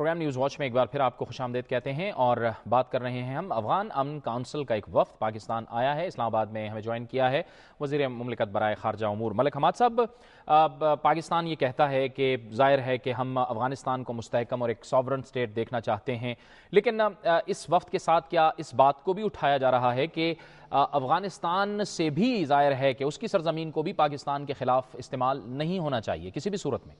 Programme news watch میں ایک بار پھر آپ کو خوش آمدید کہتے ہیں اور بات کر رہے ہیں ہم افغان امن کونسل کا ایک وفد پاکستان آیا ہے، اسلام آباد میں ہمیں جوائن کیا ہے وزیر مملکت برائے خارجہ امور ملک حماد صاحب۔ پاکستان یہ کہتا ہے کہ ظاہر ہے کہ ہم افغانستان کو مستحکم اور ایک ساورن سٹیٹ دیکھنا چاہتے ہیں، لیکن اس وفد کے ساتھ کیا اس بات کو بھی اٹھایا جا رہا ہے کہ افغانستان سے بھی ظاہر ہے کہ اس کی سرزمین کو بھی پاکستان کے خلاف استعمال نہیں ہونا چاہیے کسی بھی صورت میں؟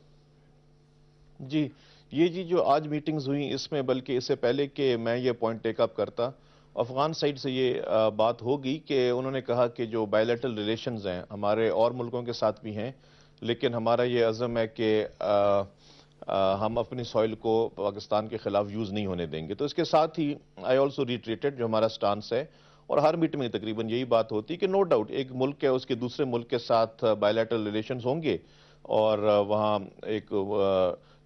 جی یہ جو آج میٹنگز ہوئی اس میں، بلکہ اس سے پہلے کہ میں یہ پوائنٹ ٹیک اپ کرتا، افغان سائیڈ سے یہ بات ہوگی کہ انہوں نے کہا کہ جو بائیلیٹرل ریلیشنز ہیں ہمارے اور ملکوں کے ساتھ بھی ہیں، لیکن ہمارا یہ عزم ہے کہ ہم اپنی سوئل کو پاکستان کے خلاف یوز نہیں ہونے دیں گے۔ تو اس کے ساتھ ہی آئی آلسو ریٹریٹڈ جو ہمارا سٹانس ہے، اور ہر میٹنگ میں تقریباً یہی بات ہوتی کہ نو ڈاؤٹ ایک ملک ہے اس کے دوسرے ملک کے ساتھ بائیلیٹرل ریلیشنز ہوں گے، اور وہاں ایک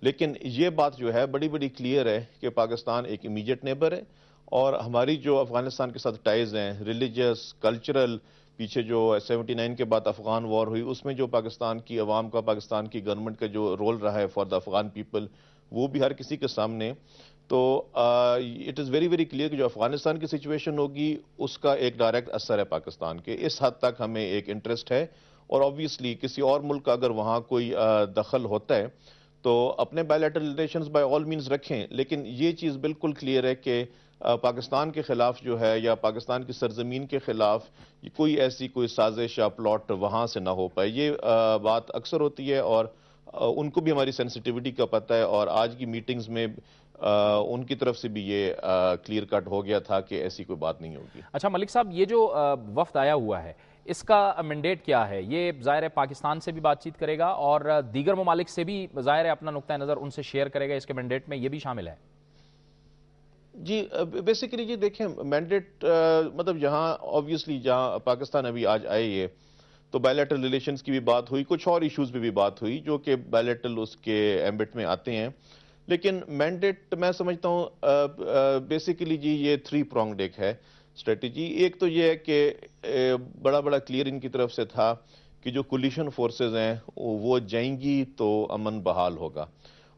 لیکن یہ بات جو ہے بڑی بڑی کلیئر ہے کہ پاکستان ایک امیجیٹ نیبر ہے، اور ہماری جو افغانستان کے ساتھ ٹائز ہیں ریلیجس کلچرل، پیچھے جو 79 کے بعد افغان وار ہوئی اس میں جو پاکستان کی عوام کا، پاکستان کی گورنمنٹ کا جو رول رہا ہے فار دا افغان پیپل، وہ بھی ہر کسی کے سامنے۔ تو it is very very clear کہ جو افغانستان کی سچویشن ہوگی اس کا ایک ڈائریکٹ اثر ہے پاکستان کے، اس حد تک ہمیں ایک انٹرسٹ ہے، اور آبویسلی کسی اور ملک کا اگر وہاں کوئی دخل ہوتا ہے تو اپنے bilateral relations by all means رکھیں، لیکن یہ چیز بالکل کلیئر ہے کہ پاکستان کے خلاف جو ہے یا پاکستان کی سرزمین کے خلاف کوئی سازش یا پلاٹ وہاں سے نہ ہو پائے۔ یہ بات اکثر ہوتی ہے اور ان کو بھی ہماری سینسٹیوٹی کا پتہ ہے، اور آج کی میٹنگز میں ان کی طرف سے بھی یہ کلیئر کٹ ہو گیا تھا کہ ایسی کوئی بات نہیں ہوگی۔ اچھا ملک صاحب، یہ جو وفد آیا ہوا ہے اس کا مینڈیٹ کیا ہے؟ یہ ظاہر ہے پاکستان سے بھی بات چیت کرے گا اور دیگر ممالک سے بھی ظاہر ہے اپنا نقطہ نظر ان سے شیئر کرے گا، اس کے مینڈیٹ میں یہ بھی شامل ہے؟ جی بیسیکلی یہ دیکھیں مینڈیٹ مطلب یہاں آبویسلی جہاں پاکستان ابھی آج آئے یہ تو بائیلیٹرل ریلیشنز کی بھی بات ہوئی، کچھ اور ایشوز پہ بھی بات ہوئی جو کہ بائیلیٹرل اس کے ایمبٹ میں آتے ہیں، لیکن مینڈیٹ میں سمجھتا ہوں بیسیکلی جی یہ 3 pronged ایک ہے اسٹریٹجی۔ ایک تو یہ ہے کہ بڑا کلیئر ان کی طرف سے تھا کہ جو کولیشن فورسز ہیں وہ جائیں گی تو امن بحال ہوگا،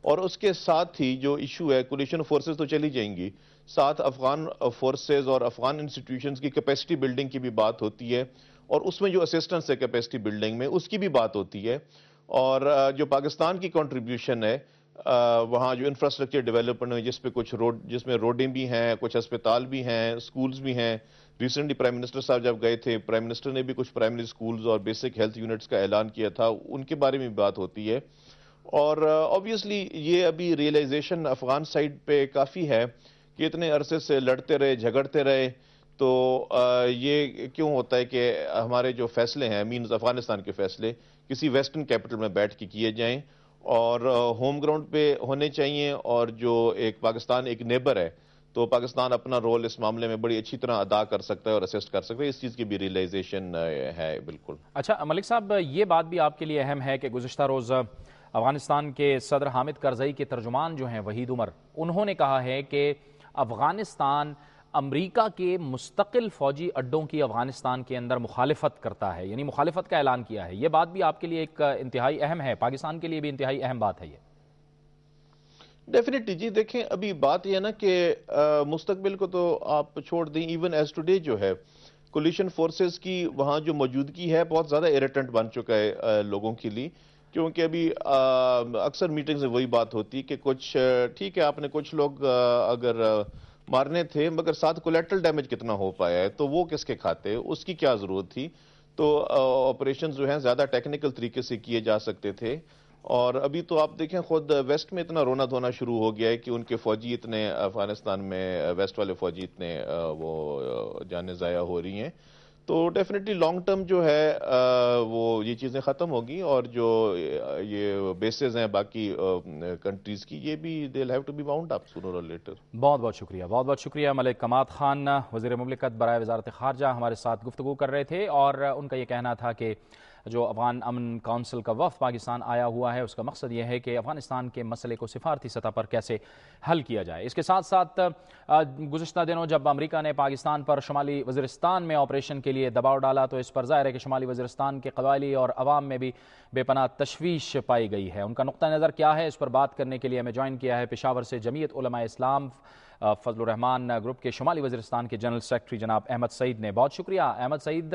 اور اس کے ساتھ ہی جو ایشو ہے کولیشن فورسز تو چلی جائیں گی، ساتھ افغان فورسز اور افغان انسٹیٹیوشنز کی کیپیسٹی بلڈنگ کی بھی بات ہوتی ہے، اور اس میں جو اسسٹنس ہے کیپیسٹی بلڈنگ میں اس کی بھی بات ہوتی ہے، اور جو پاکستان کی کنٹریبیوشن ہے وہاں جو انفراسٹرکچر ڈیولپمنٹ ہے جس میں روڈیں بھی ہیں، کچھ ہسپتال بھی ہیں، سکولز بھی ہیں۔ ریسنٹلی پرائم منسٹر صاحب جب گئے تھے، پرائم منسٹر نے بھی کچھ پرائمری سکولز اور بیسک ہیلتھ یونٹس کا اعلان کیا تھا، ان کے بارے میں بھی بات ہوتی ہے، اور آبویسلی یہ ابھی ریئلائزیشن افغان سائڈ پہ کافی ہے کہ اتنے عرصے سے لڑتے رہے جھگڑتے رہے، تو یہ کیوں ہوتا ہے کہ ہمارے جو فیصلے ہیں مینز افغانستان کے فیصلے کسی ویسٹرن کیپٹل میں بیٹھ کے کیے جائیں اور ہوم گراؤنڈ پہ ہونے چاہیے، اور جو ایک پاکستان ایک نیبر ہے تو پاکستان اپنا رول اس معاملے میں بڑی اچھی طرح ادا کر سکتا ہے اور اسسٹ کر سکتا ہے، اس چیز کی بھی ریئلائزیشن ہے بالکل۔ اچھا ملک صاحب، یہ بات بھی آپ کے لیے اہم ہے کہ گزشتہ روز افغانستان کے صدر حامد کرزئی کے ترجمان جو ہیں وحید عمر، انہوں نے کہا ہے کہ افغانستان امریکہ کے مستقل فوجی اڈوں کی افغانستان کے اندر مخالفت کرتا ہے، یعنی مخالفت کا اعلان کیا ہے۔ یہ بات بھی آپ کے لیے ایک انتہائی اہم ہے، پاکستان کے لیے بھی انتہائی اہم بات ہے یہ۔ ڈیفینیٹلی جی دیکھیں ابھی بات یہ ہے نا کہ مستقبل کو تو آپ چھوڑ دیں، ایون ایز ٹوڈے جو ہے کولیشن فورسز کی وہاں جو موجودگی ہے بہت زیادہ ایریٹنٹ بن چکا ہے لوگوں کے لیے، کیونکہ ابھی اکثر میٹنگز میں وہی بات ہوتی کہ کچھ ٹھیک ہے آپ نے کچھ لوگ اگر مارنے تھے مگر ساتھ کولیٹرل ڈیمیج کتنا ہو پایا ہے تو وہ کس کے کھاتے، اس کی کیا ضرورت تھی؟ تو آپریشنز جو ہیں زیادہ ٹیکنیکل طریقے سے کیے جا سکتے تھے، اور ابھی تو آپ دیکھیں خود ویسٹ میں اتنا رونا دھونا شروع ہو گیا ہے کہ ان کے فوجی اتنے افغانستان میں ویسٹ والے فوجی اتنے وہ جانیں ضائع ہو رہی ہیں، تو ڈیفینیٹلی لانگ ٹرم جو ہے وہ یہ چیزیں ختم ہوگی، اور جو یہ بیسز ہیں باقی کنٹریز کی یہ بھی they'll have to be wound up sooner or later۔ بہت بہت شکریہ ملک حماد خان، وزیر مملکت برائے وزارت خارجہ ہمارے ساتھ گفتگو کر رہے تھے، اور ان کا یہ کہنا تھا کہ جو افغان امن کونسل کا وفد پاکستان آیا ہوا ہے اس کا مقصد یہ ہے کہ افغانستان کے مسئلے کو سفارتی سطح پر کیسے حل کیا جائے۔ اس کے ساتھ ساتھ گزشتہ دنوں جب امریکہ نے پاکستان پر شمالی وزیرستان میں آپریشن کے لیے دباؤ ڈالا تو اس پر ظاہر ہے کہ شمالی وزیرستان کے قبائلی اور عوام میں بھی بے پناہ تشویش پائی گئی ہے۔ ان کا نقطہ نظر کیا ہے، اس پر بات کرنے کے لیے ہمیں جوائن کیا ہے پشاور سے جمعیت علماء اسلام فضل الرحمان گروپ کے شمالی وزیرستان کے جنرل سیکرٹری جناب احمد سعید نے۔ بہت شکریہ احمد سعید،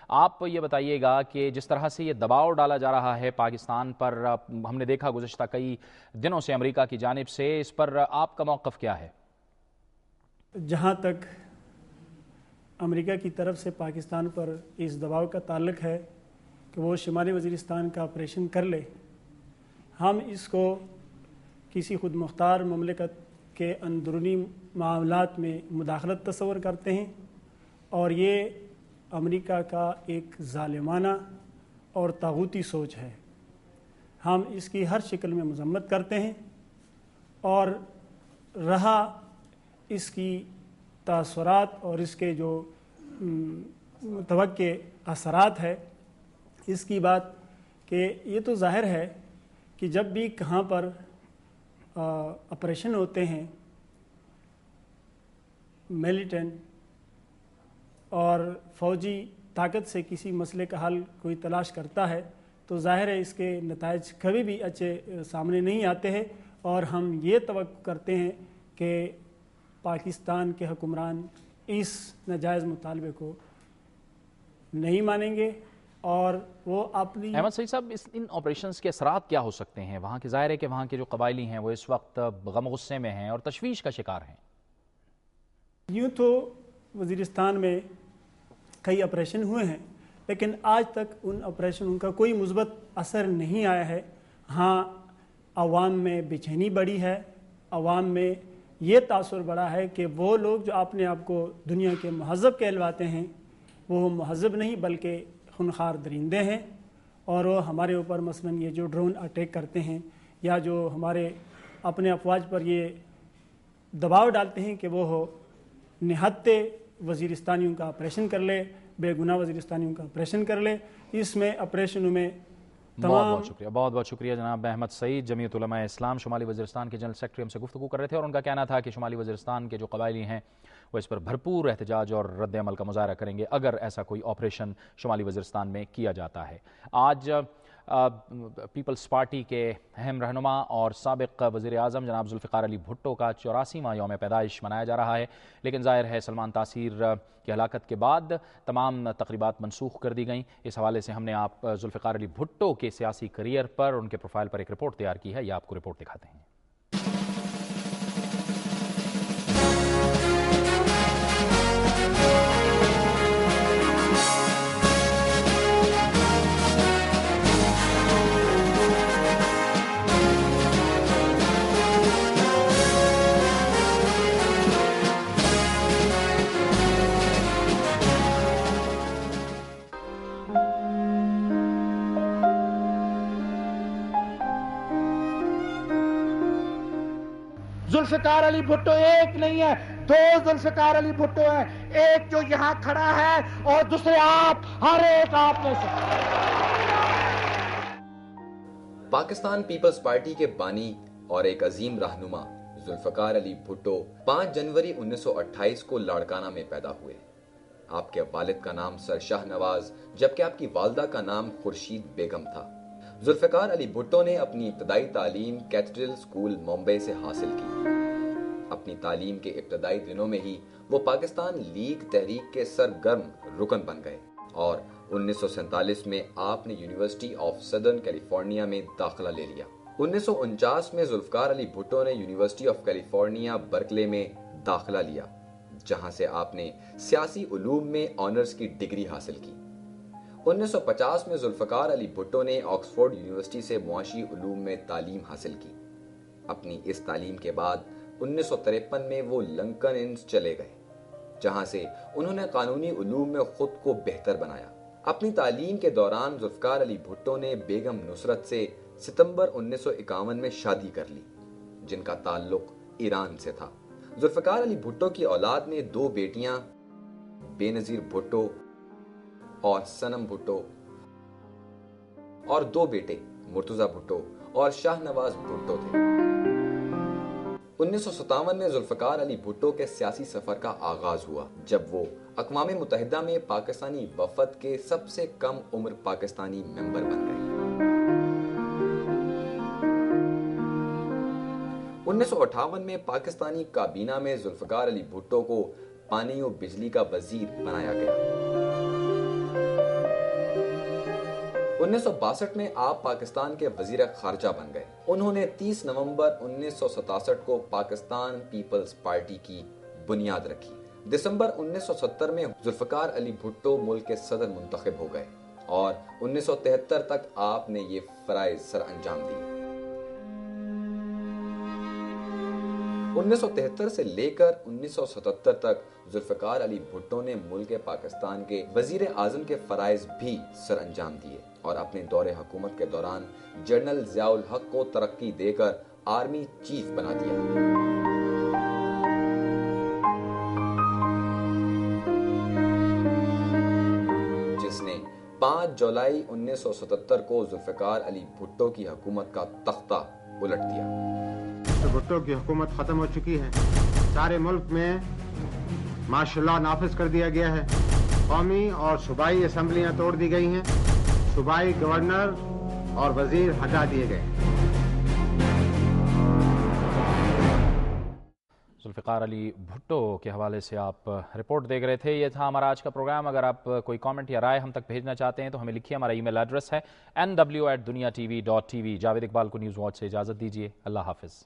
آپ یہ بتائیے گا کہ جس طرح سے یہ دباؤ ڈالا جا رہا ہے پاکستان پر، ہم نے دیکھا گزشتہ کئی دنوں سے امریکہ کی جانب سے، اس پر آپ کا موقف کیا ہے؟ جہاں تک امریکہ کی طرف سے پاکستان پر اس دباؤ کا تعلق ہے کہ وہ شمالی وزیرستان کا آپریشن کر لے، ہم اس کو کسی خود مختار مملکت کے اندرونی معاملات میں مداخلت تصور کرتے ہیں، اور یہ امریکہ کا ایک ظالمانہ اور طاغوتی سوچ ہے۔ ہم اس کی ہر شکل میں مذمت کرتے ہیں، اور رہا اس کی تاثرات اور اس کے جو متوقع اثرات ہے، اس کی بات کہ یہ تو ظاہر ہے کہ جب بھی کہاں پر آپریشن ہوتے ہیں ملیٹنٹ اور فوجی طاقت سے کسی مسئلے کا حل کوئی تلاش کرتا ہے تو ظاہر ہے اس کے نتائج کبھی بھی اچھے سامنے نہیں آتے ہیں، اور ہم یہ توقع کرتے ہیں کہ پاکستان کے حکمران اس ناجائز مطالبے کو نہیں مانیں گے، اور وہ اپنی احمد سعید صاحب ان آپریشنز کے اثرات کیا ہو سکتے ہیں؟ وہاں کے ظاہر ہے کہ وہاں کے جو قبائلی ہیں وہ اس وقت غم غصے میں ہیں اور تشویش کا شکار ہیں۔ یوں تو وزیرستان میں کئی آپریشن ہوئے ہیں، لیکن آج تک ان آپریشنوں کا کوئی مثبت اثر نہیں آیا ہے۔ ہاں، عوام میں بے چینی بڑھی ہے، عوام میں یہ تاثر بڑا ہے کہ وہ لوگ جو اپنے آپ کو دنیا کے مہذب کہلواتے ہیں وہ مہذب نہیں بلکہ خونخوار درندے ہیں، اور وہ ہمارے اوپر مثلاً یہ جو ڈرون اٹیک کرتے ہیں یا جو ہمارے اپنے افواج پر یہ دباؤ ڈالتے ہیں کہ وہ نہتے وزیرستانیوں کا آپریشن کر لے، بے گناہ وزیرستانیوں کا آپریشن کر لے، اس میں آپریشنوں میں بہت بہت شکریہ جناب احمد سعید، جمعیت علماء اسلام شمالی وزیرستان کے جنرل سیکرٹری ہم سے گفتگو کر رہے تھے، اور ان کا کہنا تھا کہ شمالی وزیرستان کے جو قبائلی ہیں وہ اس پر بھرپور احتجاج اور رد عمل کا مظاہرہ کریں گے اگر ایسا کوئی آپریشن شمالی وزیرستان میں کیا جاتا ہے۔ آج پیپلز پارٹی کے اہم رہنما اور سابق وزیر اعظم جناب ذوالفقار علی بھٹو کا 84واں یوم پیدائش منایا جا رہا ہے، لیکن ظاہر ہے سلمان تاثیر کی ہلاکت کے بعد تمام تقریبات منسوخ کر دی گئیں۔ اس حوالے سے ہم نے آپ ذوالفقار علی بھٹو کے سیاسی کریئر پر، ان کے پروفائل پر ایک رپورٹ تیار کی ہے، یہ آپ کو رپورٹ دکھاتے ہیں۔ ذوالفقار علی بھٹو ایک نہیں ہے، دو ذوالفقار علی بھٹو ہیں، ایک جو یہاں کھڑا ہے اور دوسرے آپ، ہر ایک آپ میں سے۔ پاکستان پیپلز پارٹی کے بانی اور ایک عظیم رہنما ذوالفقار علی بھٹو 5 جنوری 1928 کو لاڑکانہ میں پیدا ہوئے۔ آپ کے والد کا نام سر شاہ نواز جبکہ آپ کی والدہ کا نام خورشید بیگم تھا۔ ذوالفقار علی بھٹو نے اپنی ابتدائی تعلیم کیتھیڈرل اسکول ممبئی سے حاصل کی۔ اپنی تعلیم کے ابتدائی دنوں میں ہی وہ پاکستان لیگ تحریک کے سرگرم رکن بن گئے، اور 1947 میں آپ نے یونیورسٹی آف سدرن کیلیفورنیا میں داخلہ لے لیا۔ 1949 میں ذوالفقار علی بھٹو نے یونیورسٹی آف کیلیفورنیا برکلے میں داخلہ لیا، جہاں سے آپ نے سیاسی علوم میں آنرز کی ڈگری حاصل کی۔ 1950 میں ذوالفقار علی بھٹو نے آکسفورڈ یونیورسٹی سے معاشی علوم میں تعلیم حاصل کی۔ اپنی اس تعلیم کے بعد 1953 میں وہ لنکن انس چلے گئے، جہاں سے انہوں نے قانونی علوم میں خود کو بہتر بنایا۔ اپنی تعلیم کے دوران ذوالفقار علی بھٹو نے بیگم نصرت سے ستمبر 1951 میں شادی کر لی، جن کا تعلق ایران سے تھا۔ ذوالفقار علی بھٹو کی اولاد میں 2 بیٹیاں بے نظیر بھٹو اور سنم بھٹو اور 2 بیٹے مرتضی بھٹو اور شاہ نواز بھٹو تھے۔ 1957 میں ذوالفقار علی بھٹو کے سیاسی سفر کا آغاز ہوا جب وہ اقوام متحدہ میں پاکستانی وفد کے سب سے کم عمر پاکستانی ممبر بن گئے۔ 1958 میں پاکستانی کابینہ میں ذوالفقار علی بھٹو کو پانی و بجلی کا وزیر بنایا گیا۔ 1962 میں آپ پاکستان کے وزیر خارجہ بن گئے۔ انہوں نے 30 نومبر 1967 کو پاکستان پیپلز پارٹی کی بنیاد رکھی۔ دسمبر 1970 میں ذوالفقار علی بھٹو ملک کے صدر منتخب ہو گئے اور 1973 تک آپ نے یہ فرائض سر انجام دیے۔ 1973 سے لے کر 1977 تک ذوالفقار علی بھٹو نے ملک پاکستان کے وزیر اعظم کے فرائض بھی سر انجام دیے اور اپنے دور حکومت کے دوران جنرل ضیاء الحق کو ترقی دے کر آرمی چیف بنا دیا۔ جس نے 5 جولائی 1977 کو ذوالفقار علی بھٹو کی حکومت کا تختہ الٹ دیا۔ بھٹو کی حکومت ختم ہو چکی ہے، سارے ملک میں مارشل لا نافذ کر دیا گیا ہے، قومی اور صوبائی اسمبلیاں توڑ دی گئی ہیں، صوبائی گورنر اور وزیر ہٹا دیے گئے۔ ذوالفقار علی بھٹو کے حوالے سے آپ رپورٹ دیکھ رہے تھے۔ یہ تھا ہمارا آج کا پروگرام۔ اگر آپ کوئی کامنٹ یا رائے ہم تک بھیجنا چاہتے ہیں تو ہمیں لکھیے، ہمارا ای میل ایڈریس ہے nw@duniatv.tv۔ جاوید اقبال کو نیوز واچ سے اجازت دیجیے، اللہ حافظ۔